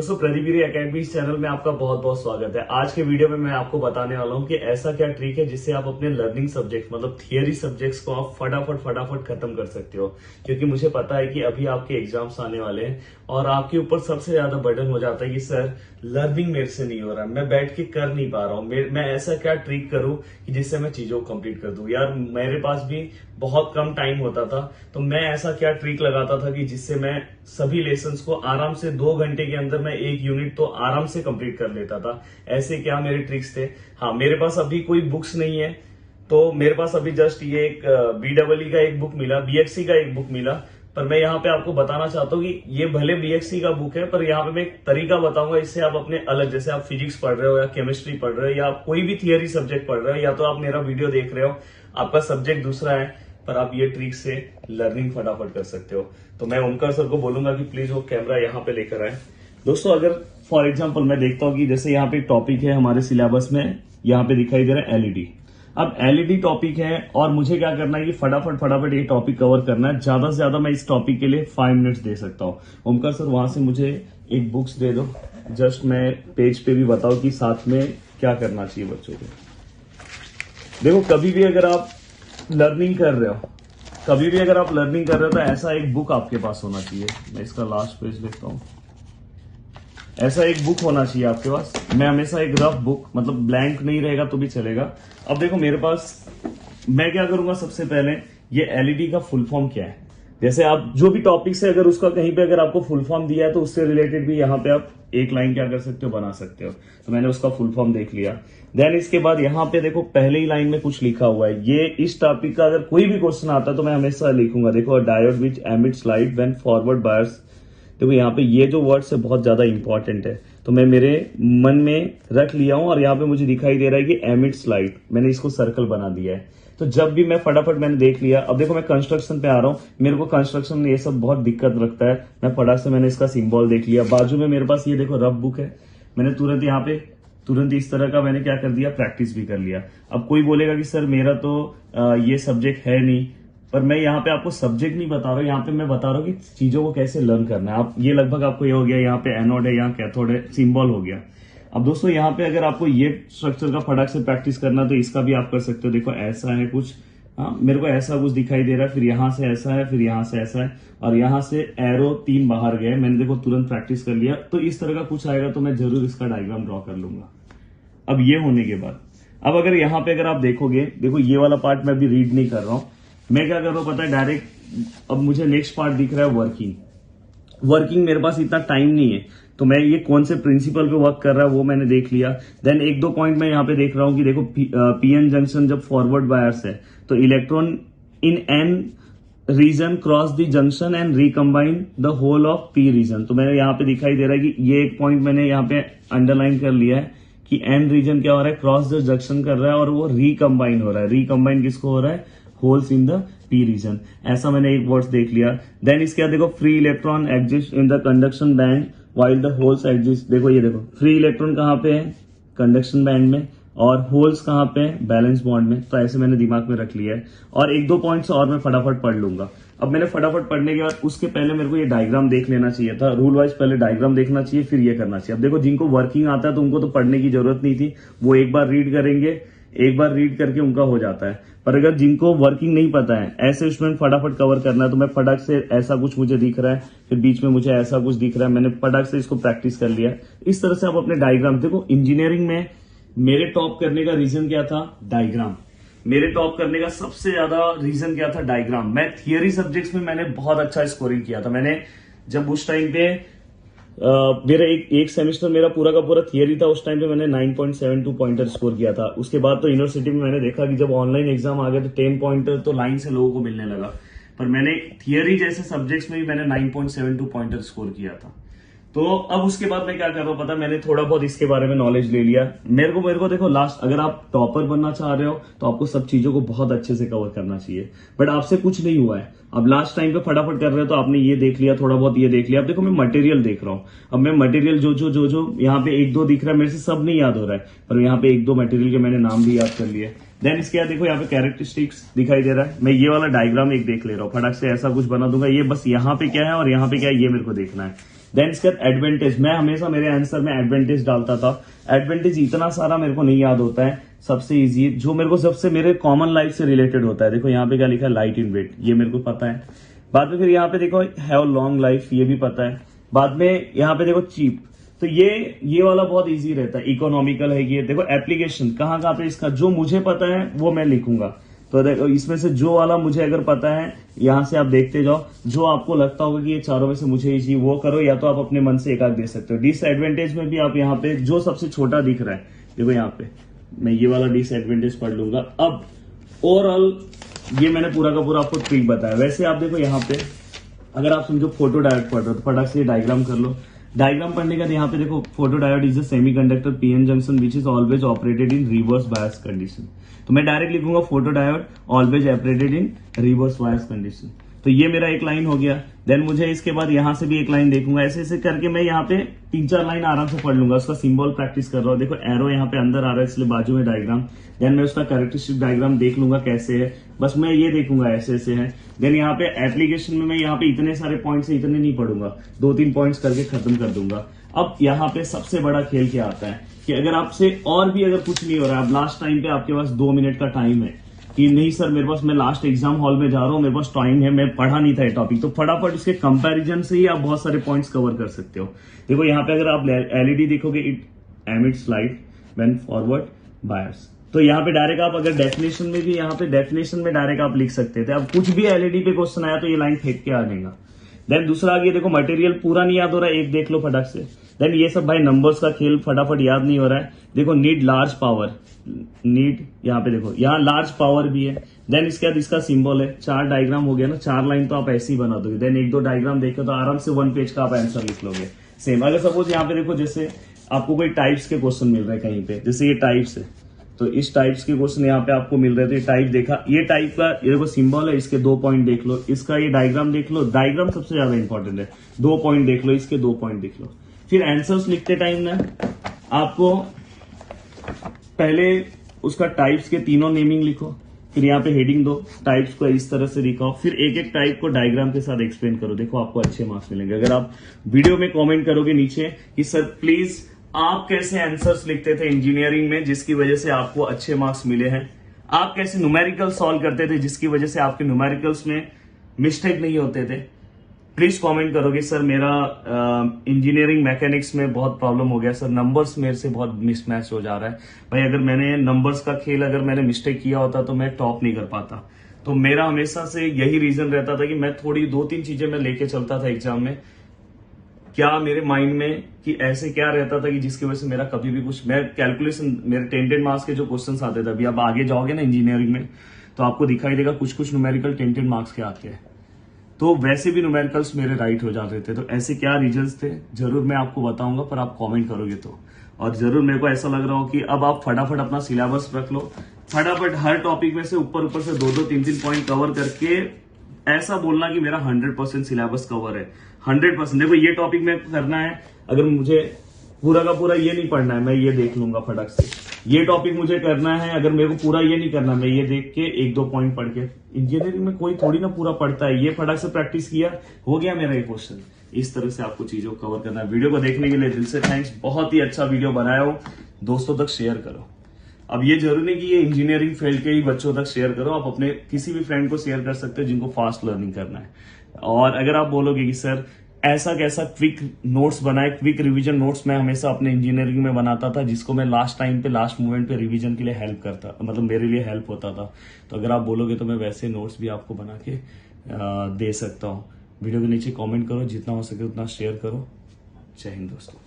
दोस्तों Pradeep academy channel में आपका बहुत बहुत स्वागत है। आज के वीडियो में मैं आपको बताने वाला हूं कि ऐसा क्या ट्रिक है जिससे आप अपने लर्निंग सब्जेक्ट मतलब थियरी सब्जेक्ट्स को आप फटाफट खत्म कर सकते हो। क्योंकि मुझे पता है कि अभी आपके एग्जाम्स आने वाले हैं और आपके ऊपर सबसे ज्यादा बर्डन हो जाता है कि सर लर्निंग मेरे से नहीं हो रहा, मैं बैठ के कर नहीं पा रहा हूँ, मैं ऐसा क्या ट्रिक करूं कि जिससे मैं चीजों को कंप्लीट कर दूं। यार मेरे पास भी बहुत कम टाइम होता था तो मैं ऐसा क्या ट्रिक लगाता था कि जिससे मैं सभी लेसन्स को आराम से 2 घंटे के अंदर मैं एक यूनिट तो आराम से कंप्लीट कर लेता था। ऐसे क्या मेरे ट्रिक्स थे। हाँ, मेरे पास अभी कोई बुक्स नहीं है तो मेरे पास अभी जस्ट ये एक BEE का एक बुक मिला, BXC का एक बुक मिला, पर मैं यहाँ पे आपको बताना चाहता हूँ कि ये भले BXC का बुक है पर यहाँ पे मैं एक तरीका बताऊंगा इससे आप अपने अलग, जैसे आप फिजिक्स पढ़ रहे हो या केमिस्ट्री पढ़ रहे हो या आप कोई भी थियरी सब्जेक्ट पढ़ रहे हो या तो आप मेरा वीडियो देख रहे हो, आपका सब्जेक्ट दूसरा है पर आप ये ट्रिक से लर्निंग फटाफट कर सकते हो। तो मैं ओमकार सर को बोलूंगा कि प्लीज वो कैमरा यहाँ पे लेकर आए। दोस्तों अगर फॉर एग्जाम्पल मैं देखता हूँ कि जैसे यहाँ पे एक टॉपिक है हमारे सिलेबस में, यहाँ पे दिखाई दे रहा है LED। अब LED टॉपिक है और मुझे क्या करना है कि फटाफट ये टॉपिक कवर करना है। ज्यादा से ज्यादा मैं इस टॉपिक के लिए 5 मिनट्स दे सकता हूँ। ओमकार सर वहां से मुझे एक बुक्स दे दो, जस्ट मैं पेज पे भी बताओ कि साथ में क्या करना चाहिए बच्चों को। देखो कभी भी अगर आप लर्निंग कर रहे हो तो ऐसा एक बुक आपके पास होना चाहिए। मैं इसका लास्ट पेज लिखता हूं। ऐसा एक बुक होना चाहिए आपके पास। मैं हमेशा एक रफ बुक, मतलब ब्लैंक नहीं रहेगा तो भी चलेगा। अब देखो मेरे पास, मैं क्या करूंगा, सबसे पहले ये LED का फुल फॉर्म क्या है। जैसे आप जो भी टॉपिक से अगर उसका कहीं पे अगर आपको फुल फॉर्म दिया है तो उससे रिलेटेड भी यहाँ पे आप एक लाइन क्या कर सकते हो, बना सकते हो। तो मैंने उसका फुल फॉर्म देख लिया। देन इसके बाद यहाँ पे देखो पहले ही लाइन में कुछ लिखा हुआ है। ये इस टॉपिक का अगर कोई भी क्वेश्चन आता है तो मैं हमेशा लिखूंगा, देखो diode which emits light when forward bias. देखो यहाँ पे ये जो वर्ड्स है बहुत ज्यादा इंपॉर्टेंट है तो मैं मेरे मन में रख लिया हूं और यहाँ पे मुझे दिखाई दे रहा है कि एमिट्स लाइट, मैंने इसको सर्कल बना दिया है। तो जब भी मैं फटाफट मैंने देख लिया। अब देखो मैं कंस्ट्रक्शन पे आ रहा हूँ, मेरे को कंस्ट्रक्शन में ये सब बहुत दिक्कत रखता है। मैं फटाक से मैंने इसका सिंबल देख लिया। बाजू में मेरे पास ये देखो रफ बुक है, मैंने तुरंत यहाँ पे इस तरह का मैंने क्या कर दिया, प्रैक्टिस भी कर लिया। अब कोई बोलेगा कि सर मेरा तो ये सब्जेक्ट है नहीं, पर मैं यहाँ पे आपको सब्जेक्ट नहीं बता रहा हूँ, यहाँ पे मैं बता रहा हूँ कि चीजों को कैसे लर्न करना है। आप ये लगभग आपको ये हो गया, यहाँ पे एनोड है, यहाँ कैथोड है, सिंबल हो गया। अब दोस्तों यहाँ पे अगर आपको ये स्ट्रक्चर का फटाक से प्रैक्टिस करना तो इसका भी आप कर सकते हो। देखो ऐसा है कुछ, हाँ मेरे को ऐसा कुछ दिखाई दे रहा है, फिर यहां से ऐसा है, फिर यहां से ऐसा है और यहां से एरो 3 बाहर गए। मैंने देखो तुरंत प्रैक्टिस कर लिया। तो इस तरह का कुछ आएगा तो मैं जरूर इसका डायग्राम ड्रॉ कर लूंगा। अब ये होने के बाद अब अगर यहाँ पे अगर आप देखोगे, देखो ये वाला पार्ट मैं अभी रीड नहीं कर रहा हूं, मैं क्या कर रहा हूं पता है, डायरेक्ट अब मुझे नेक्स्ट पार्ट दिख रहा है वर्किंग। मेरे पास इतना टाइम नहीं है तो मैं ये कौन से प्रिंसिपल पे वर्क कर रहा है वो मैंने देख लिया। देन 1-2 पॉइंट मैं यहाँ पे देख रहा हूँ कि देखो PN जंक्शन जब फॉरवर्ड बायस है तो electron in N region cross the junction and recombine the hole of P region. तो मैंने यहाँ पे दिखाई दे रहा है कि ये एक पॉइंट मैंने यहाँ पे अंडरलाइन कर लिया है कि N रीजन क्या हो रहा है, क्रॉस द जंक्शन कर रहा है और वो रिकम्बाइन हो रहा है। रिकम्बाइन किसको हो रहा है, holes in the P region. ऐसा मैंने एक वर्ड्स देख लिया। देन इसके बाद देखो free electron exist in the conduction band while the holes exist. देखो ये देखो फ्री इलेक्ट्रॉन कहाँ पे है, कंडक्शन बैंड में, और होल्स कहाँ पे है, बैलेंस बॉन्ड में। तो ऐसे मैंने दिमाग में रख लिया है और 1-2 पॉइंट्स और मैं फटाफट पढ़ लूंगा। अब मैंने फटाफट पढ़ने के बाद उसके पहले मेरे को ये डायग्राम देख लेना चाहिए था। रूल वाइज पहले डायग्राम देखना चाहिए फिर ये करना चाहिए। अब देखो जिनको वर्किंग आता है तो उनको तो पढ़ने की जरूरत नहीं थी, वो एक बार रीड करेंगे, एक बार रीड करके उनका हो जाता है। पर अगर जिनको वर्किंग नहीं पता है, ऐसे स्टूडेंट फटाफट कवर करना है तो मैं फटाक से ऐसा कुछ मुझे दिख रहा है, फिर बीच में मुझे ऐसा कुछ दिख रहा है, मैंने फटाक से इसको प्रैक्टिस कर लिया। इस तरह से आप अपने डायग्राम, देखो इंजीनियरिंग में मेरे टॉप करने का रीजन क्या था, डायग्राम। मेरे टॉप करने का सबसे ज्यादा रीजन क्या था, डायग्राम। मैं थियरी सब्जेक्ट्स में मैंने बहुत अच्छा स्कोरिंग किया था। मैंने जब उस टाइम पे मेरा एक सेमेस्टर मेरा पूरा का पूरा थियरी था, उस टाइम पे मैंने 9.72 पॉइंटर स्कोर किया था। उसके बाद तो यूनिवर्सिटी में मैंने देखा कि जब ऑनलाइन एग्जाम आ गया तो 10 पॉइंटर तो लाइन से लोगों को मिलने लगा, पर मैंने थियरी जैसे सब्जेक्ट्स में भी मैंने 9.72 पॉइंटर स्कोर किया था। तो अब उसके बाद मैं क्या कर रहा हूँ पता, मैंने थोड़ा बहुत इसके बारे में नॉलेज ले लिया। मेरे को देखो लास्ट, अगर आप टॉपर बनना चाह रहे हो तो आपको सब चीजों को बहुत अच्छे से कवर करना चाहिए, बट आपसे कुछ नहीं हुआ है। अब लास्ट टाइम पे फटाफट कर रहे हो तो आपने ये देख लिया, थोड़ा बहुत ये देख लिया। अब देखो मैं मटेरियल देख रहा हूँ। अब मैं मटेरियल जो यहाँ पे 1-2 दिख रहा है, मेरे से सब नहीं याद हो रहा है, पर यहाँ पे 1-2 मटेरियल के मैंने नाम भी याद कर लिए। देन इसके बाद देखो यहाँ पे कैरेक्टरिस्टिक्स दिखाई दे रहा है। मैं ये वाला डायग्राम एक देख ले रहा हूँ, फटाक से ऐसा कुछ बना दूंगा। ये बस यहाँ पे क्या है और यहाँ पे क्या है ये मेरे को देखना है। देन इसके बाद एडवांटेज, मैं हमेशा मेरे आंसर में एडवांटेज डालता था। एडवांटेज इतना सारा मेरे को नहीं याद होता है, सबसे इजी जो मेरे को सबसे मेरे कॉमन लाइफ से रिलेटेड होता है। देखो यहाँ पे क्या लिखा है, लाइट इन वेट, ये मेरे को पता है। बाद में फिर यहाँ पे देखो हैव लॉन्ग लाइफ, ये भी पता है। बाद में यहाँ पे देखो चीप, तो ये वाला बहुत इजी रहता है। इकोनॉमिकल है ये। देखो एप्लीकेशन कहाँ पे इसका, जो मुझे पता है वो मैं लिखूंगा। तो देखो इसमें से जो वाला मुझे अगर पता है, यहां से आप देखते जाओ, जो आपको लगता होगा कि ये चारों में से मुझे इजी, वो करो, या तो आप अपने मन से एक आध दे सकते हो। डिसएडवांटेज में भी आप यहाँ पे जो सबसे छोटा दिख रहा है, देखो यहाँ पे मैं ये वाला डिसएडवांटेज पढ़ लूंगा। अब ओवरऑल ये मैंने पूरा का पूरा आपको ट्रिक बताया। वैसे आप देखो यहाँ पे, अगर आप समझो फोटो डायोड पढ़ रहे हो तो फटाक से डायग्राम कर लो। डायग्राम पढ़ने का यहाँ पे देखो, photo diode is a semiconductor PN junction which is always operated in reverse bias condition. तो मैं डायरेक्ट लिखूंगा photo diode always operated in reverse bias condition. तो ये मेरा एक लाइन हो गया। देन मुझे इसके बाद यहां से भी एक लाइन देखूंगा, ऐसे ऐसे करके मैं यहाँ पे 3-4 लाइन आराम से पढ़ लूंगा। उसका सिंबल प्रैक्टिस कर रहा हूँ। देखो एरो यहाँ पे अंदर आ रहा है, इसलिए बाजू में डायग्राम। देन मैं उसका कैरेक्टरिस्टिक डायग्राम देख लूंगा कैसे है, बस मैं ये देखूंगा ऐसे ऐसे है। देन यहाँ पे एप्लीकेशन में मैं यहाँ पे इतने सारे पॉइंट्स है, इतने नहीं पढ़ूंगा, 2-3 पॉइंट्स करके खत्म कर दूंगा। अब यहाँ पे सबसे बड़ा खेल क्या आता है कि अगर आपसे और भी अगर कुछ नहीं हो रहा है, अब लास्ट टाइम पे आपके पास 2 मिनट का टाइम है कि नहीं सर मेरे पास, मैं लास्ट एग्जाम हॉल में जा रहा हूं, मेरे पास टाइम है, मैं पढ़ा नहीं था ये टॉपिक, तो फटाफट इसके कंपैरिजन से ही आप बहुत सारे पॉइंट्स कवर कर सकते हो। देखो यहाँ पे अगर आप एलईडी देखोगे, it emits light when forward bias. तो यहाँ पे डायरेक्ट आप अगर डेफिनेशन में भी, यहाँ पे डेफिनेशन में डायरेक्ट आप लिख सकते थे। अब कुछ भी एलईडी पे क्वेश्चन आया तो ये लाइन फेंक के आ जाएगा। देन दूसरा आगे देखो, मटेरियल पूरा नहीं याद हो रहा है, एक देख लो फटाक से। देन ये सब भाई नंबर्स का खेल, फटाफट याद नहीं हो रहा है। देखो नीड लार्ज पावर, नीड यहाँ पे देखो, यहाँ लार्ज पावर भी है। देन इसके बाद इसका सिंबल है। 4 डायग्राम हो गया ना, 4 लाइन तो आप ऐसे ही बना दोगे। देन 1-2 डायग्राम देखो तो आराम से 1 पेज का आप आंसर लिख लोगे। सेम अगर सपोज यहाँ पे देखो, जैसे आपको कोई टाइप्स के क्वेश्चन मिल रहे हैं कहीं पे, जैसे ये टाइप्स है, तो इस टाइप्स के क्वेश्चन यहाँ पे आपको मिल रहे थे। टाइप देखा, ये टाइप का ये देखो सिंबल है, इसके 2 पॉइंट देख लो, इसका ये डायग्राम देख लो। डायग्राम सबसे ज्यादा इंपॉर्टेंट है, 2 पॉइंट देख लो, इसके 2 पॉइंट देख लो। फिर आंसर्स लिखते टाइम ना आपको पहले उसका टाइप्स के तीनों नेमिंग लिखो, फिर यहाँ पे हेडिंग दो, टाइप्स को इस तरह से लिखो, फिर एक एक टाइप को डायग्राम के साथ एक्सप्लेन करो। देखो आपको अच्छे मार्क्स मिलेंगे। अगर आप वीडियो में कमेंट करोगे नीचे कि सर प्लीज आप कैसे आंसर्स लिखते थे इंजीनियरिंग में जिसकी वजह से आपको अच्छे मार्क्स मिले हैं, आप कैसे न्यूमेरिकल सॉल्व करते थे जिसकी वजह से आपके न्यूमेरिकल्स में मिस्टेक नहीं होते थे, प्लीज कमेंट करोगे सर मेरा इंजीनियरिंग मैकेनिक्स में बहुत प्रॉब्लम हो गया सर, नंबर्स मेरे से बहुत मिसमैच हो जा रहा है। भाई अगर मैंने नंबर्स का खेल, अगर मैंने मिस्टेक किया होता तो मैं टॉप नहीं कर पाता। तो मेरा हमेशा से यही रीजन रहता था कि मैं थोड़ी 2-3 चीजें मैं लेके चलता था एग्जाम में। क्या मेरे माइंड में कि ऐसे क्या रहता था कि जिसकी वजह से मेरा कभी भी कुछ, मैं कैलकुलेशन, मेरे 10 मार्क्स के जो क्वेश्चन आते थे, अभी आप आगे जाओगे ना इंजीनियरिंग में तो आपको दिखाई देगा कुछ न्यूमेरिकल 10 मार्क्स के आते हैं। तो वैसे भी न्यूमेरिकल्स मेरे राइट हो जाते थे। तो ऐसे क्या रीजंस थे जरूर मैं आपको बताऊंगा, पर आप कमेंट करोगे तो। और जरूर मेरे को ऐसा लग रहा हो कि अब आप फटाफट अपना सिलेबस रख लो, फटाफट हर टॉपिक में से ऊपर से 2-2, 3-3 पॉइंट कवर करके ऐसा बोलना कि मेरा 100% सिलेबस कवर है। 100%। देखो ये टॉपिक में करना है, अगर मुझे पूरा का पूरा ये नहीं पढ़ना है, मैं ये देख लूंगा फटाक से। ये टॉपिक मुझे करना है, अगर मेरे को पूरा ये नहीं करना, मैं ये देख के 1-2 पॉइंट पढ़ के। इंजीनियरिंग में कोई थोड़ी ना पूरा पढ़ता है, ये फटाक से प्रैक्टिस किया, हो गया मेरा ये क्वेश्चन। इस तरह से आपको चीजों को कवर करना है। वीडियो को देखने के लिए दिल से थैंक्स। बहुत ही अच्छा वीडियो बनाया हो, दोस्तों तक शेयर करो। अब ये जरूरी नहीं कि ये इंजीनियरिंग फील्ड के ही बच्चों तक शेयर करो, आप अपने किसी भी फ्रेंड को शेयर कर सकते हो जिनको फास्ट लर्निंग करना है। और अगर आप बोलोगे कि सर ऐसा कैसा क्विक नोट्स बनाए, क्विक रिवीजन नोट्स मैं हमेशा अपने इंजीनियरिंग में बनाता था, जिसको मैं लास्ट टाइम पे, लास्ट मोमेंट पे रिवीजन के लिए हेल्प करता, मतलब मेरे लिए हेल्प होता था। तो अगर आप बोलोगे तो मैं वैसे नोट्स भी आपको बना के दे सकता हूँ। वीडियो के नीचे कमेंट करो, जितना हो सके उतना शेयर करो। जय हिंद दोस्तों।